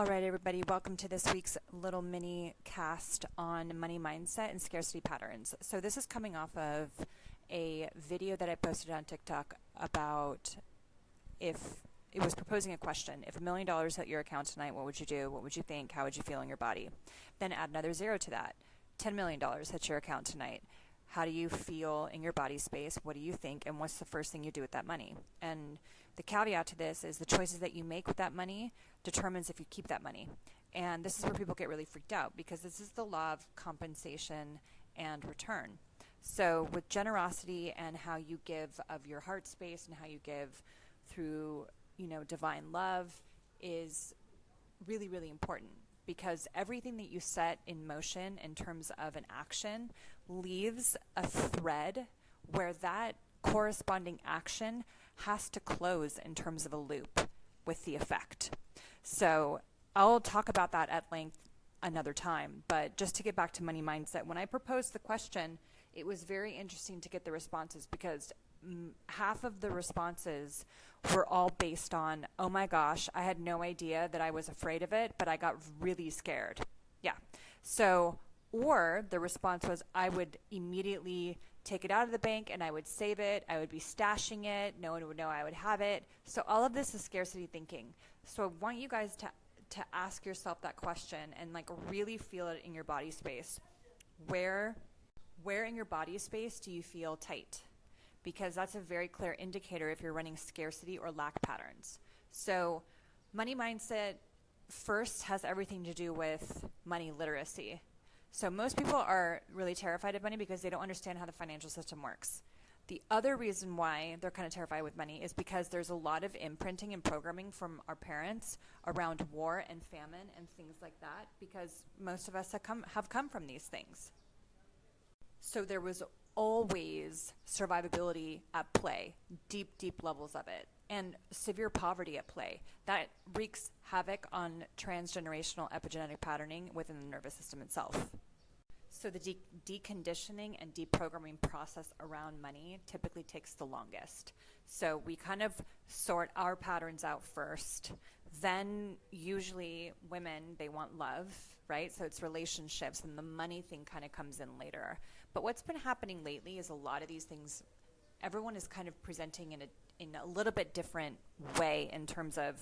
All right, everybody, welcome to this week's little mini cast on money mindset and scarcity patterns. So this is coming off of a video that I posted on TikTok about if it was proposing a question. If $1 million hit your account tonight, what would you do? What would you think? How would you feel in your body? Then add another zero to that. $10 million hit your account tonight. How do you feel in your body space? What do you think? And what's the first thing you do with that money? And the caveat to this is the choices that you make with that money determines if you keep that money. And this is where people get really freaked out because this is the law of compensation and return. So with generosity and how you give of your heart space and how you give through, divine love is really, really important, because everything that you set in motion in terms of an action leaves a thread where that corresponding action has to close in terms of a loop with the effect. So I'll talk about that at length another time, but just to get back to money mindset, when I proposed the question, it was very interesting to get the responses because half of the responses were all based on, oh my gosh, I had no idea that I was afraid of it, but I got really scared. Yeah. So, or the response was, I would immediately take it out of the bank and I would save it. I would be stashing it. No one would know I would have it. So all of this is scarcity thinking. So I want you guys to ask yourself that question and really feel it in your body space. Where in your body space do you feel tight? Because that's a very clear indicator if you're running scarcity or lack patterns. So money mindset first has everything to do with money literacy. So most people are really terrified of money because they don't understand how the financial system works. The other reason why they're kind of terrified with money is because there's a lot of imprinting and programming from our parents around war and famine and things like that, because most of us have come from these things. So there was always survivability at play, deep levels of it, and severe poverty at play. That wreaks havoc on transgenerational epigenetic patterning within the nervous system itself. So the deconditioning and deprogramming process around money typically takes the longest. So we kind of sort our patterns out first. Then usually women, they want love, right? So it's relationships, and the money thing kind of comes in later. But what's been happening lately is a lot of these things, everyone is kind of presenting in a little bit different way in terms of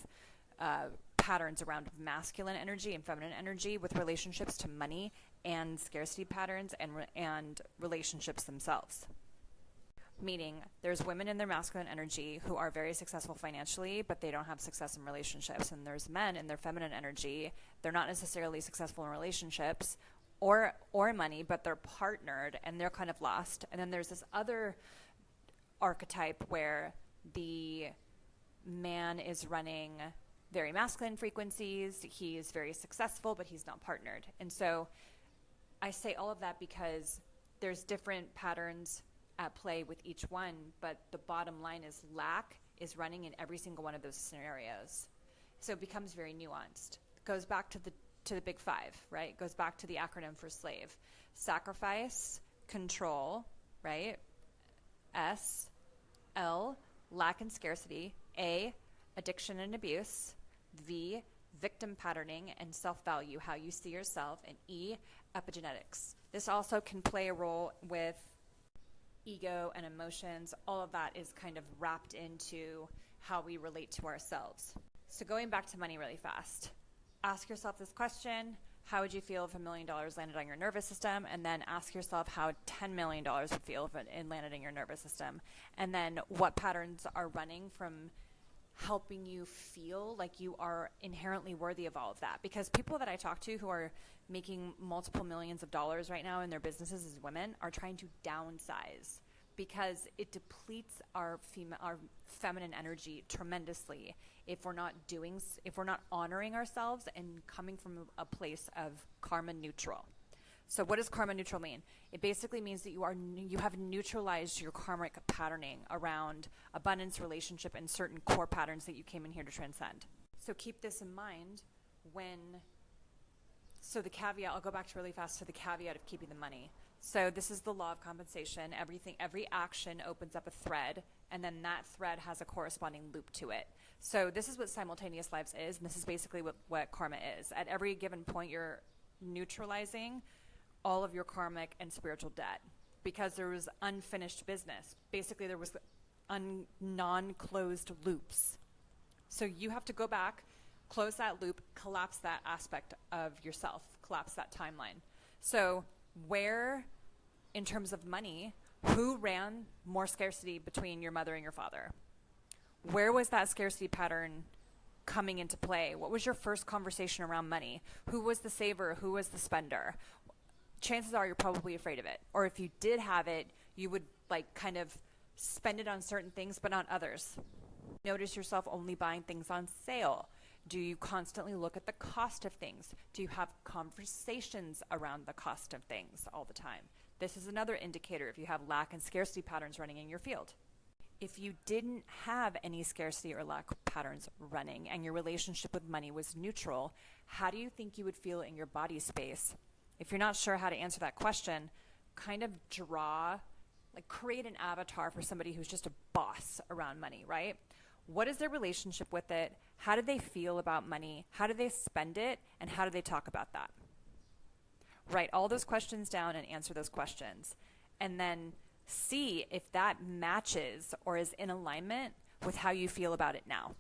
patterns around masculine energy and feminine energy with relationships to money and scarcity patterns and relationships themselves. Meaning there's women in their masculine energy who are very successful financially, but they don't have success in relationships. And there's men in their feminine energy. They're not necessarily successful in relationships or money, but they're partnered and they're kind of lost. And then there's this other archetype where the man is running very masculine frequencies. He is very successful, but he's not partnered. And so I say all of that because there's different patterns at play with each one, but the bottom line is lack is running in every single one of those scenarios. So it becomes very nuanced. It goes back to the big five, right? It goes back to the acronym for slave. Sacrifice, control, right? S, L, lack and scarcity. A, addiction and abuse. V, victim patterning and self-value, how you see yourself. And E, epigenetics. This also can play a role with ego and emotions. All of that is kind of wrapped into how we relate to ourselves. So going back to money really fast, ask yourself this question: how would you feel if $1 million landed on your nervous system? And then ask yourself how $10 million would feel if it landed in your nervous system. And then what patterns are running from helping you feel like you are inherently worthy of all of that. Because people that I talk to who are making multiple millions of dollars right now in their businesses as women are trying to downsize because it depletes our feminine energy tremendously if we're not honoring ourselves and coming from a place of karma neutral. So what does karma neutral mean? It basically means that you have neutralized your karmic patterning around abundance, relationship, and certain core patterns that you came in here to transcend. So keep this in mind so the caveat, I'll go back to really fast to the caveat of keeping the money. So this is the law of compensation. Every action opens up a thread, and then that thread has a corresponding loop to it. So this is what simultaneous lives is, and this is basically what karma is. At every given point, you're neutralizing all of your karmic and spiritual debt because there was unfinished business. Basically, there was non-closed loops. So you have to go back, close that loop, collapse that aspect of yourself, collapse that timeline. So where, in terms of money, who ran more scarcity between your mother and your father? Where was that scarcity pattern coming into play? What was your first conversation around money? Who was the saver? Who was the spender? Chances are you're probably afraid of it. Or if you did have it, you would like kind of spend it on certain things, but not others. Notice yourself only buying things on sale. Do you constantly look at the cost of things? Do you have conversations around the cost of things all the time? This is another indicator if you have lack and scarcity patterns running in your field. If you didn't have any scarcity or lack patterns running and your relationship with money was neutral, how do you think you would feel in your body space? If you're not sure how to answer that question, kind of create an avatar for somebody who's just a boss around money, right? What is their relationship with it? How do they feel about money? How do they spend it? And how do they talk about that? Write all those questions down and answer those questions. And then see if that matches or is in alignment with how you feel about it now.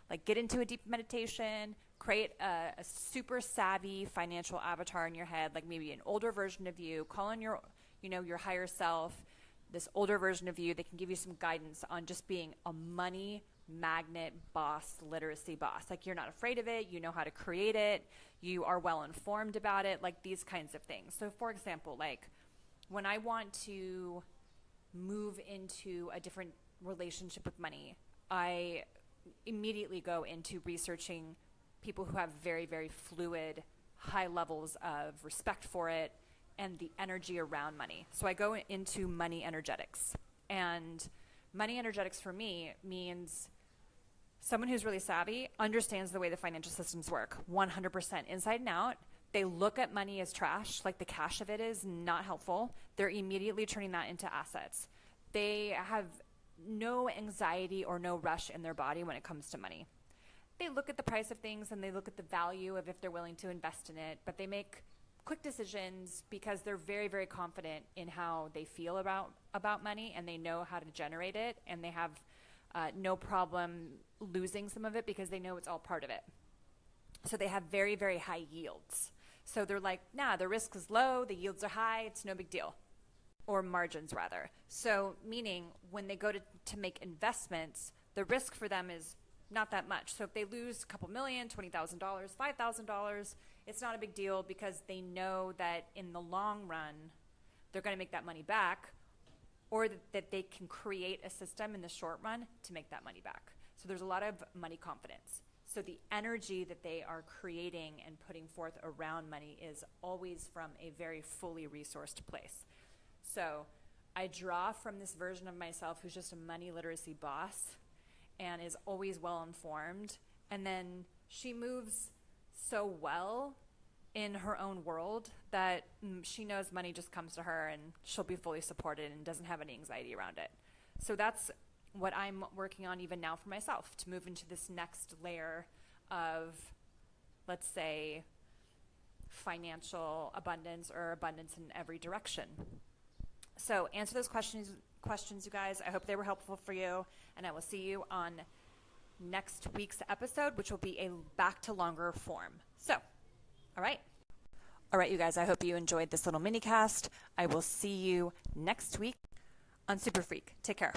Like get into a deep meditation, create a super savvy financial avatar in your head, like maybe an older version of you, call on your higher self, this older version of you that can give you some guidance on just being a money magnet boss, literacy boss. Like you're not afraid of it, you know how to create it, you are well informed about it, like these kinds of things. So for example, like when I want to move into a different relationship with money, I immediately go into researching people who have very, very fluid, high levels of respect for it and the energy around money. So I go into money energetics. And money energetics for me means someone who's really savvy understands the way the financial systems work 100% inside and out. They look at money as trash, like the cash of it is not helpful. They're immediately turning that into assets. They have no anxiety or no rush in their body when it comes to money. They look at the price of things and they look at the value of if they're willing to invest in it, but they make quick decisions because they're very, very confident in how they feel about money and they know how to generate it, and they have no problem losing some of it because they know it's all part of it. So they have very, very high yields. So they're like, nah, the risk is low, the yields are high, it's no big deal. Or margins rather. So meaning when they go to make investments, the risk for them is not that much. So if they lose a couple million, $20,000, $5,000, it's not a big deal because they know that in the long run, they're going to make that money back, or that they can create a system in the short run to make that money back. So there's a lot of money confidence. So the energy that they are creating and putting forth around money is always from a very fully resourced place. So I draw from this version of myself who's just a money literacy boss and is always well informed. And then she moves so well in her own world that she knows money just comes to her and she'll be fully supported and doesn't have any anxiety around it. So that's what I'm working on even now for myself, to move into this next layer of, let's say, financial abundance or abundance in every direction. So answer those questions, you guys. I hope they were helpful for you, and I will see you on next week's episode, which will be a back to longer form. So, all right, you guys, I hope you enjoyed this little mini cast. I will see you next week on Super Freak. Take care.